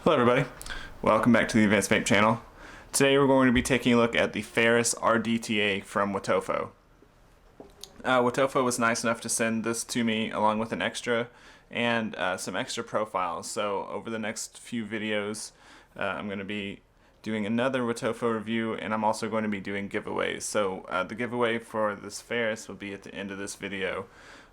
Hello everybody, welcome back to the AdvancedVape channel. Today we're going to be taking a look at the FARIS RDTA from WOTOFO. WOTOFO was nice enough to send this to me along with an extra and some extra profiles. So over the next few videos I'm going to be doing another WOTOFO review, and I'm also going to be doing giveaways. So the giveaway for this FARIS will be at the end of this video,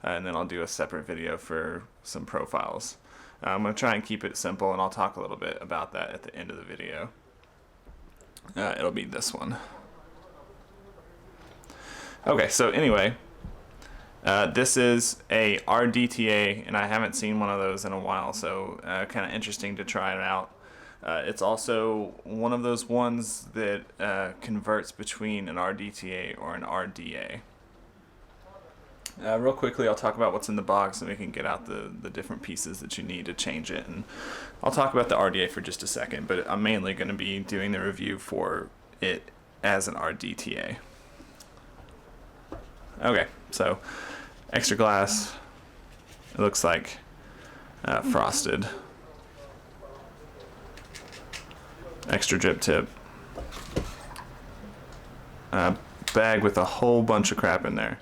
and then I'll do a separate video for some profiles. I'm going to try and keep it simple, and I'll talk a little bit about that at the end of the video. It'll be this one. Okay, so anyway, this is a RDTA, and I haven't seen one of those in a while, so kind of interesting to try it out. It's also one of those ones that converts between an RDTA or an RDA. Real quickly, I'll talk about what's in the box and we can get out the different pieces that you need to change it. And I'll talk about the RDA for just a second, but I'm mainly going to be doing the review for it as an RDTA. Okay, so extra glass. It looks like frosted. Extra drip tip. Bag with a whole bunch of crap in there.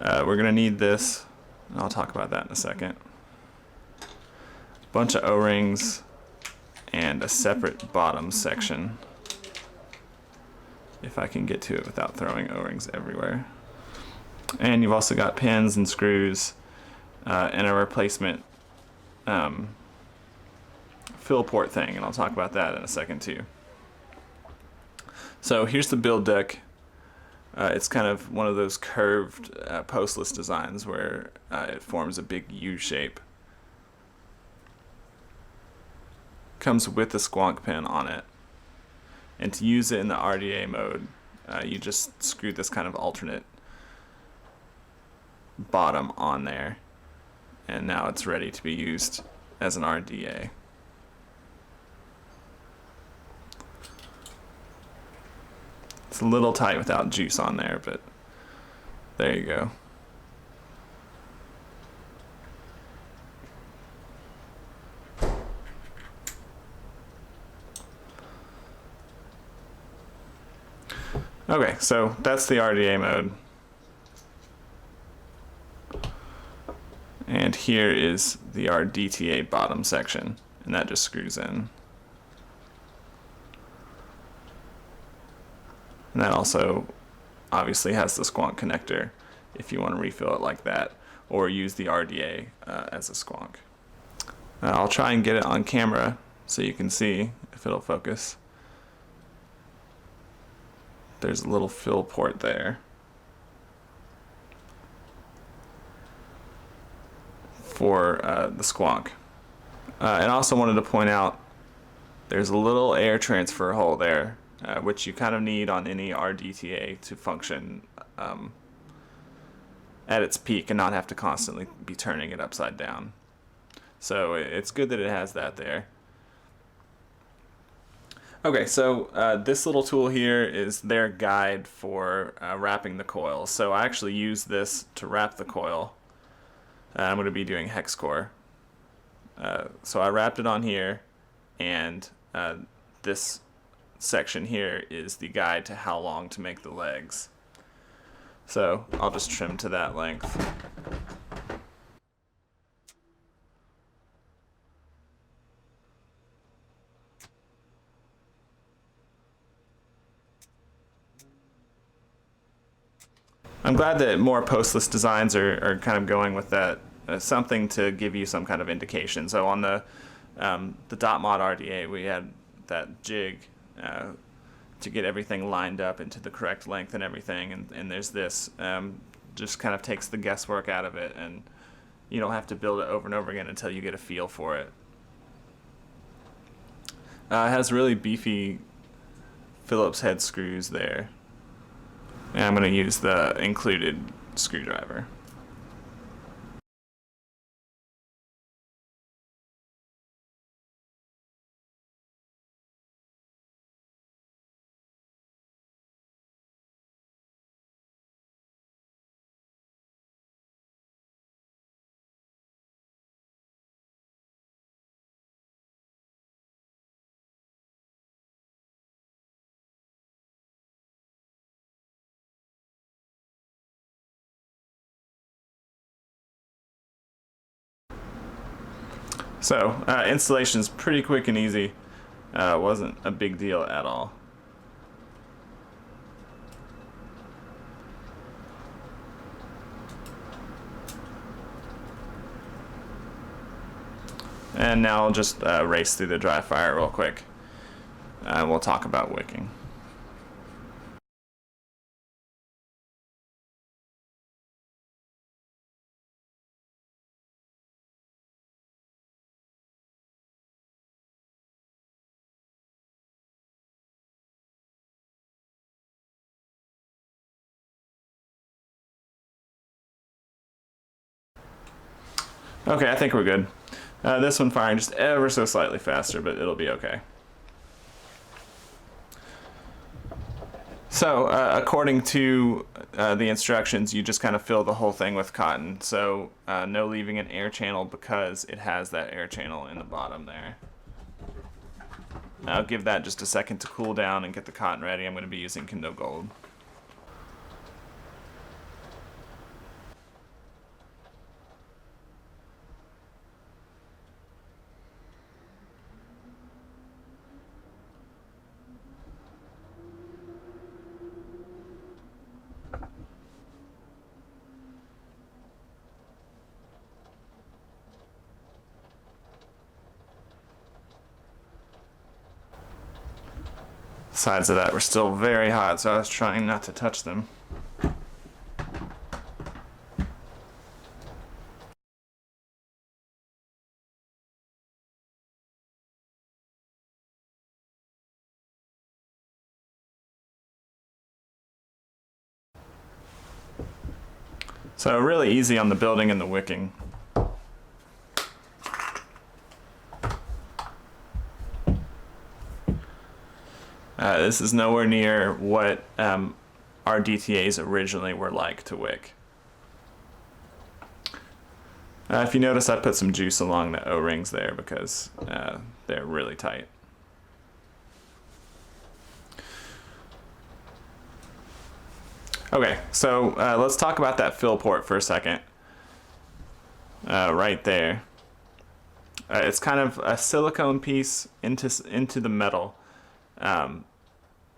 We're going to need this, and I'll talk about that in a second. Bunch of O-rings and a separate bottom section, if I can get to it without throwing O-rings everywhere. And you've also got pins and screws and a replacement fill port thing, and I'll talk about that in a second too. So here's the build deck. It's kind of one of those curved postless designs where it forms a big U shape. Comes with a squonk pin on it. And to use it in the RDA mode, you just screw this kind of alternate bottom on there. And now it's ready to be used as an RDA. It's a little tight without juice on there, but there you go. Okay, so that's the RDA mode. And here is the RDTA bottom section, and that just screws in. And that also obviously has the squonk connector if you want to refill it like that, or use the RDA as a squonk. I'll try and get it on camera so you can see if it'll focus. There's a little fill port there for the squonk. And I also wanted to point out there's a little air transfer hole there, which you kind of need on any RDTA to function at its peak and not have to constantly be turning it upside down. So it's good that it has that there. Okay, so this little tool here is their guide for wrapping the coil. So I actually use this to wrap the coil. I'm going to be doing hex core. So I wrapped it on here, and this section here is the guide to how long to make the legs. So I'll just trim to that length. I'm glad that more postless designs are kind of going with that, something to give you some kind of indication. So on the dot mod RDA, we had that jig to get everything lined up into the correct length and everything, and there's this, just kind of takes the guesswork out of it, and you don't have to build it over and over again until you get a feel for it. It has really beefy Phillips head screws there, and I'm going to use the included screwdriver. So installation is pretty quick and easy. Wasn't a big deal at all. And now I'll just race through the dry fire real quick. We'll talk about wicking. Okay, I think we're good. This one firing just ever so slightly faster, but it'll be okay. So, according to the instructions, you just kind of fill the whole thing with cotton. So, no leaving an air channel because it has that air channel in the bottom there. I'll give that just a second to cool down and get the cotton ready. I'm going to be using Kindle Gold. Sides of that were still very hot, so I was trying not to touch them. So really easy on the building and the wicking. This is nowhere near what RDTAs originally were like to wick. If you notice, I put some juice along the O-rings there because they're really tight. Okay, so let's talk about that fill port for a second. Right there. It's kind of a silicone piece into the metal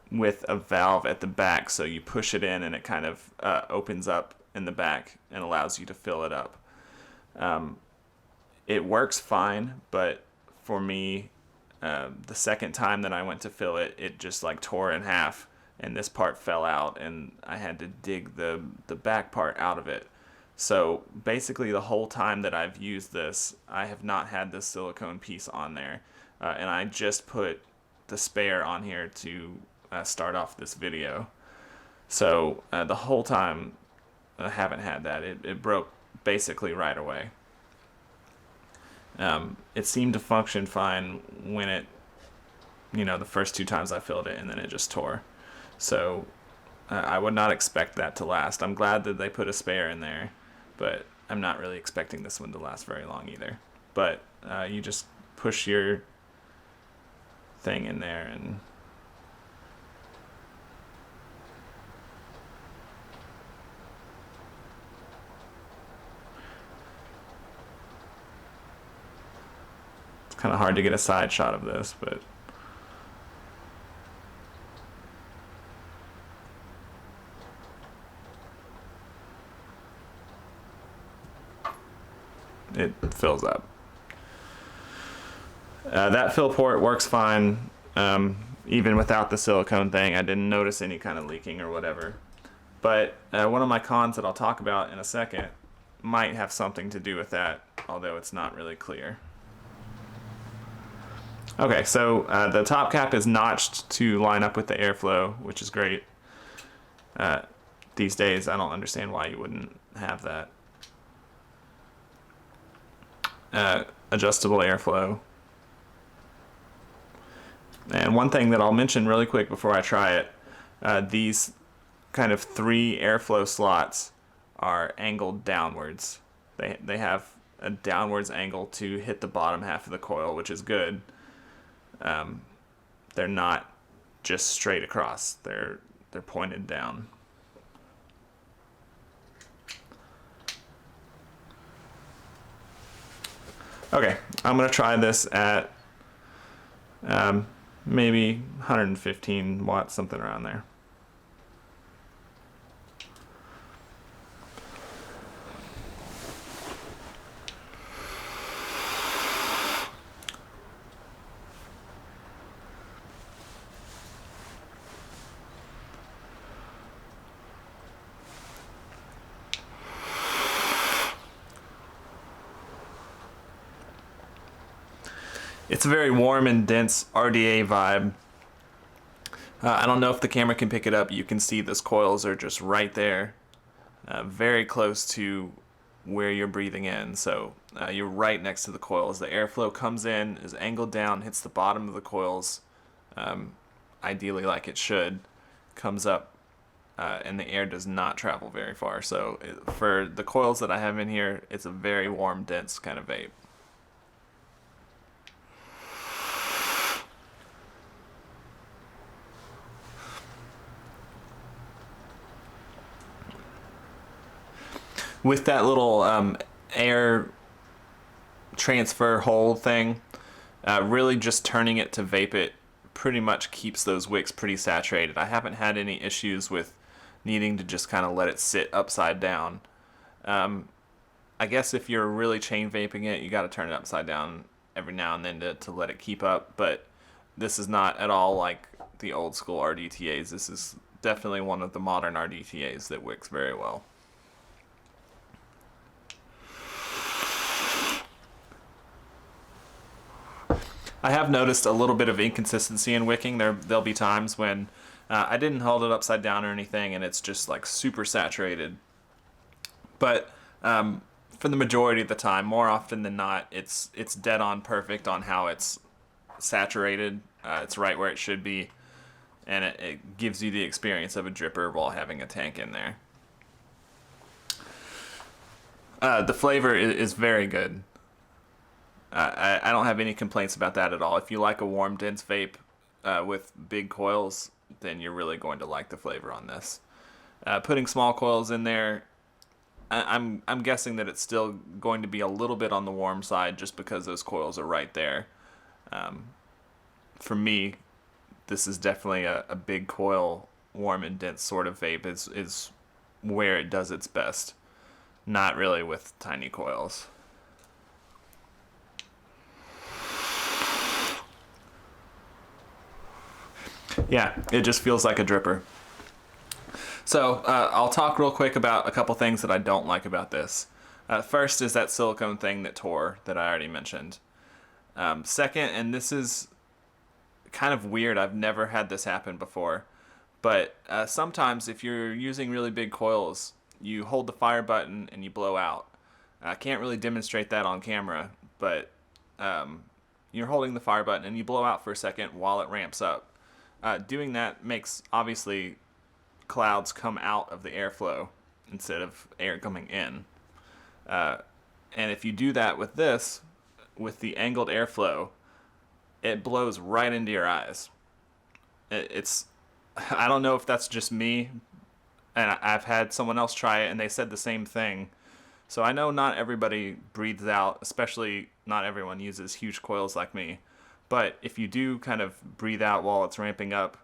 with a valve at the back, so you push it in and it kind of opens up in the back and allows you to fill it up. It works fine, but for me, the second time that I went to fill it, it just like tore in half. And this part fell out and I had to dig the back part out of it. So basically the whole time that I've used this, I have not had this silicone piece on there. And I just put the spare on here to start off this video. So the whole time I haven't had that. It broke basically right away. It seemed to function fine when it, the first 2 times I filled it, and then it just tore. So I would not expect that to last. I'm glad that they put a spare in there, but I'm not really expecting this one to last very long either. But you just push your thing in there and it's kind of hard to get a side shot of this, but it fills up. That fill port works fine, even without the silicone thing. I didn't notice any kind of leaking or whatever. But one of my cons that I'll talk about in a second might have something to do with that, although it's not really clear. Okay, so the top cap is notched to line up with the airflow, which is great. These days, I don't understand why you wouldn't have that. Adjustable airflow. And one thing that I'll mention really quick before I try it, these kind of 3 airflow slots are angled downwards. They have a downwards angle to hit the bottom half of the coil, which is good. They're not just straight across. They're pointed down. Okay, I'm gonna try this at maybe 115 watts, something around there. It's a very warm and dense RDA vibe. I don't know if the camera can pick it up. You can see those coils are just right there, very close to where you're breathing in. So you're right next to the coils. The airflow comes in, is angled down, hits the bottom of the coils, ideally like it should, comes up, and the air does not travel very far. So for the coils that I have in here, it's a very warm, dense kind of vape. With that little air transfer hole thing, really just turning it to vape it pretty much keeps those wicks pretty saturated. I haven't had any issues with needing to just kind of let it sit upside down. I guess if you're really chain vaping it, you got to turn it upside down every now and then to let it keep up, but this is not at all like the old school RDTAs. This is definitely one of the modern RDTAs that wicks very well. I have noticed a little bit of inconsistency in wicking. There'll be times when I didn't hold it upside down or anything and it's just like super saturated. But for the majority of the time, more often than not, it's dead on perfect on how it's saturated. It's right where it should be, and it gives you the experience of a dripper while having a tank in there. The flavor is very good. I don't have any complaints about that at all. If you like a warm, dense vape with big coils, then you're really going to like the flavor on this. Putting small coils in there, I'm guessing that it's still going to be a little bit on the warm side just because those coils are right there. For me, this is definitely a big coil, warm and dense sort of vape is where it does its best. Not really with tiny coils. Yeah, it just feels like a dripper. So I'll talk real quick about a couple things that I don't like about this. First is that silicone thing that tore that I already mentioned. Second, and this is kind of weird, I've never had this happen before, but sometimes if you're using really big coils, you hold the fire button and you blow out. I can't really demonstrate that on camera, but you're holding the fire button and you blow out for a second while it ramps up. Doing that makes, obviously, clouds come out of the airflow instead of air coming in. And if you do that with this, with the angled airflow, it blows right into your eyes. I don't know if that's just me, and I've had someone else try it and they said the same thing. So I know not everybody breathes out, especially not everyone uses huge coils like me. But if you do kind of breathe out while it's ramping up,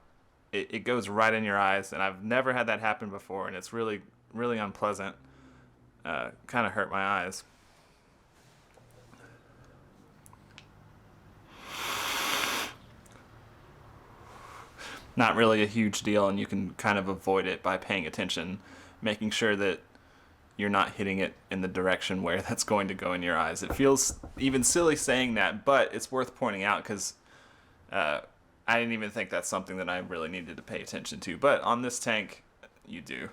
it goes right in your eyes. And I've never had that happen before, and it's really, really unpleasant. Kind of hurt my eyes. Not really a huge deal, and you can kind of avoid it by paying attention, making sure that you're not hitting it in the direction where that's going to go in your eyes. It feels even silly saying that, but it's worth pointing out because I didn't even think that's something that I really needed to pay attention to. But on this tank, you do.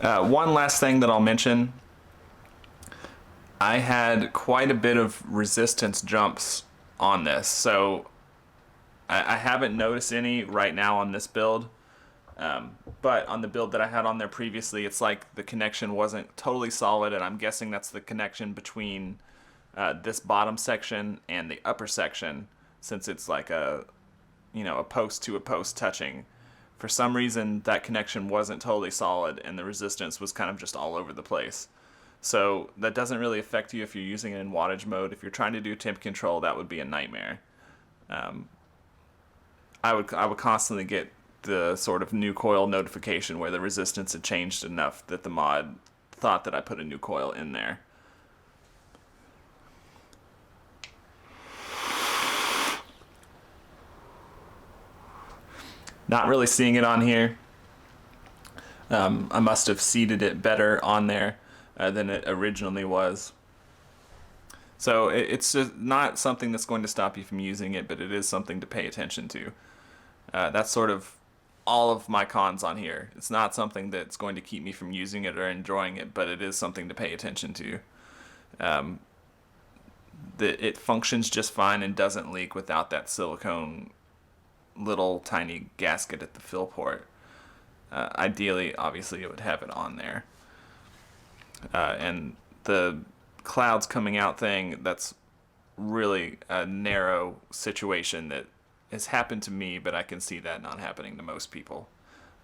One last thing that I'll mention. I had quite a bit of resistance jumps on this, so I haven't noticed any right now on this build, but on the build that I had on there previously, it's like the connection wasn't totally solid, and I'm guessing that's the connection between this bottom section and the upper section, since it's like a a post to a post touching. For some reason, that connection wasn't totally solid, and the resistance was kind of just all over the place. So that doesn't really affect you if you're using it in wattage mode. If you're trying to do temp control, that would be a nightmare. I would constantly get the sort of new coil notification where the resistance had changed enough that the mod thought that I put a new coil in there. Not really seeing it on here. I must have seated it better on there than it originally was. So it's just not something that's going to stop you from using it, but it is something to pay attention to. That's sort of all of my cons on here. It's not something that's going to keep me from using it or enjoying it, but it is something to pay attention to. It functions just fine and doesn't leak without that silicone little tiny gasket at the fill port. Ideally, obviously, it would have it on there. And the clouds coming out thing, that's really a narrow situation that has happened to me, but I can see that not happening to most people.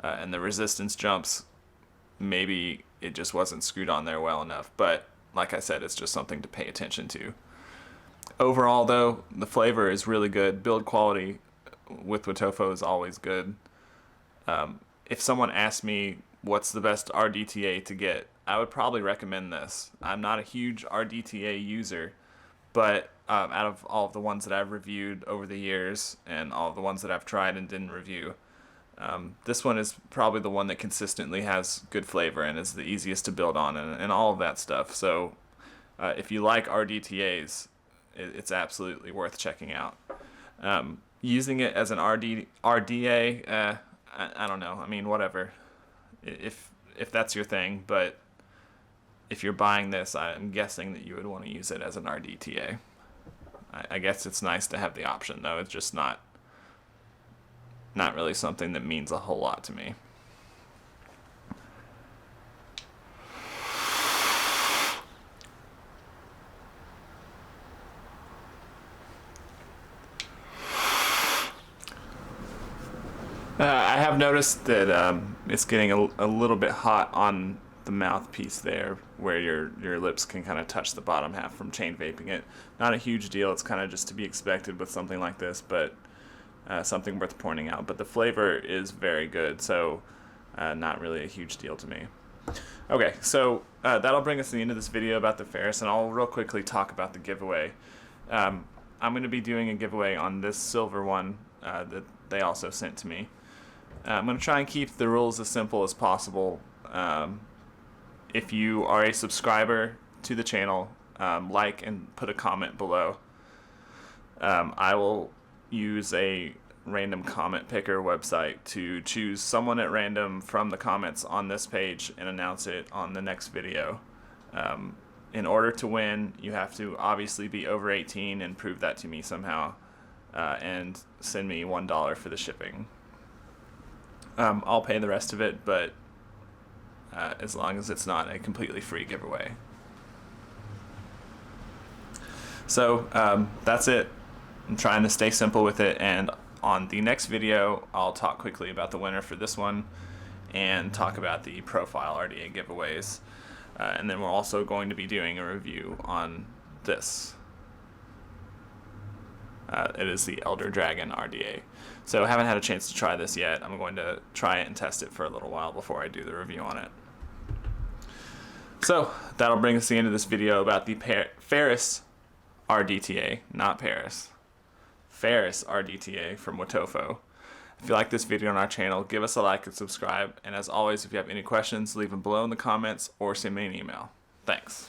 And the resistance jumps, maybe it just wasn't screwed on there well enough, but like I said, it's just something to pay attention to. Overall, though, the flavor is really good. Build quality with WOTOFO is always good. If someone asked me what's the best RDTA to get, I would probably recommend this. I'm not a huge RDTA user, but out of all of the ones that I've reviewed over the years and all of the ones that I've tried and didn't review, this one is probably the one that consistently has good flavor and is the easiest to build on and all of that stuff. So if you like RDTAs, it's absolutely worth checking out. Using it as an RDA, I don't know. I mean, whatever. If that's your thing, but if you're buying this, I'm guessing that you would want to use it as an RDTA. I guess it's nice to have the option, though. It's just not really something that means a whole lot to me. I have noticed that it's getting a little bit hot on the mouthpiece there, where your lips can kind of touch the bottom half from chain vaping it. Not a huge deal. It's kind of just to be expected with something like this, but something worth pointing out. But the flavor is very good, so not really a huge deal to me. Okay, so that'll bring us to the end of this video about the FARIS, and I'll real quickly talk about the giveaway. I'm going to be doing a giveaway on this silver one that they also sent to me. I'm going to try and keep the rules as simple as possible. If you are a subscriber to the channel, like and put a comment below. I will use a random comment picker website to choose someone at random from the comments on this page and announce it on the next video. In order to win, you have to obviously be over 18 and prove that to me somehow, and send me $1 for the shipping. I'll pay the rest of it, but as long as it's not a completely free giveaway. So that's it. I'm trying to stay simple with it, and on the next video I'll talk quickly about the winner for this one and talk about the profile RDA giveaways, and then we're also going to be doing a review on this. It is the Elder Dragon RDA. So I haven't had a chance to try this yet. I'm going to try it and test it for a little while before I do the review on it. So that'll bring us to the end of this video about the FARIS RDTA, not Paris. FARIS RDTA from WOTOFO. If you like this video on our channel, give us a like and subscribe. And as always, if you have any questions, leave them below in the comments or send me an email. Thanks.